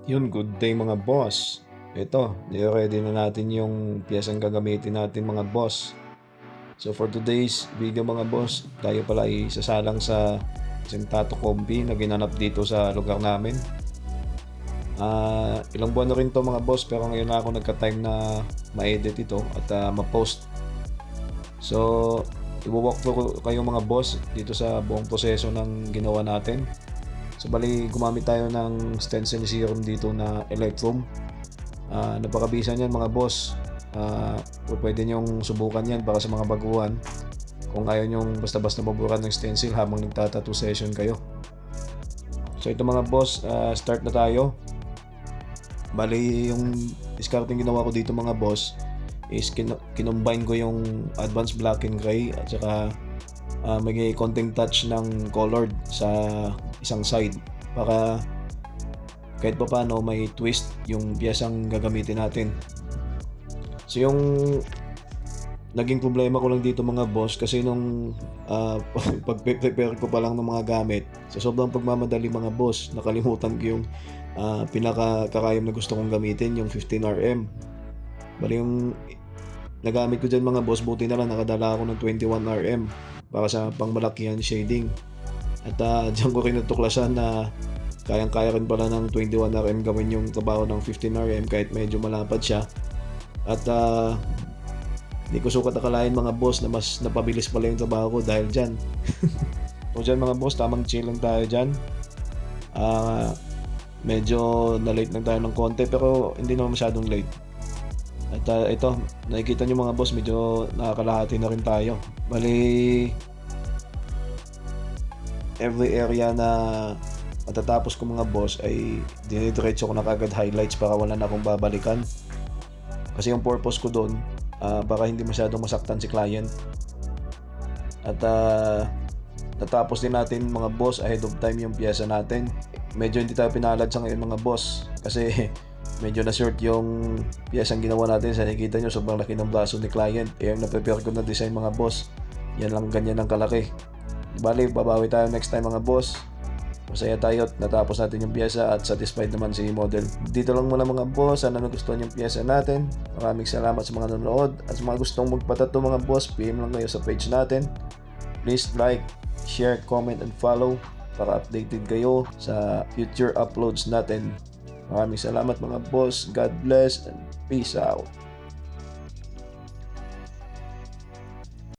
Yun, good day mga boss. Ito, ready na natin yung piyesang gagamitin natin mga boss. So for today's video mga boss, tayo pala ay sasalang sa isang tattoo combi na ginanap dito sa lugar namin. Ilang buwan na rin to mga boss, pero ngayon na ako nagka-time na ma-edit ito at ma-post. So i-walk through kayo mga boss dito sa buong proseso ng ginawa natin. So bali gumamit tayo ng stencil serum dito na Electrum. Napakabisa niyan mga boss. Pwede nyong subukan yan para sa mga baguhan. Kung ayaw nyong basta-basta maburan ng stencil habang nagtatattoo session kayo. So ito mga boss, start na tayo. Bali yung discarding ginawa ko dito mga boss is kinombine ko yung advanced black and gray at saka may konting touch ng colored sa isang side para kahit pa paano may twist yung piyesang gagamitin natin. So yung naging problema ko lang dito mga boss kasi nung pag-prepare ko pa lang ng mga gamit, sa sobrang pagmamadali mga boss, nakalimutan ko yung pinaka-kakayam na gusto kong gamitin, yung 15 RM. Bali yung nagamit ko dyan mga boss, buti na lang nakadala ako ng 21 RM para sa pangmalakihan shading. At dyan ko rin natuklasan na kayang-kaya rin pala ng 21 RM gawin yung trabaho ng 15 RM kahit medyo malapad siya. At hindi ko sukat akalain mga boss na mas napabilis pala yung trabaho ko dahil dyan. So dyan mga boss, tamang chill lang tayo dyan. Medyo na-late lang tayo ng konti pero hindi naman masyadong late. At ito, nakikita nyo mga boss, medyo nakakalahati na rin tayo. Bali, every area na matatapos ko mga boss ay dinidiretso ko na kagad highlights para wala na akong babalikan. Kasi yung purpose ko doon, para hindi masyadong masaktan si client. At natapos din natin mga boss ahead of time yung piyesa natin. Medyo hindi tayo pinalad sa ngayon mga boss kasi medyo na-short yung piyesang ginawa natin. Sa nakikita nyo, sobrang laki ng braso ni client. Yung na-prepare ko na design mga boss, yan lang, ganyan ang kalaki. Bali, babawi tayo next time mga boss. Masaya tayo at natapos natin yung piyesa at satisfied naman si model. Dito lang muna mga boss, sana nagustuhan yung piyesa natin. Maraming salamat sa mga nanonood. At sa mga gustong magpatato mga boss, PM lang kayo sa page natin. Please like, share, comment, and follow para updated kayo sa future uploads natin. Maraming salamat mga boss. God bless and peace out.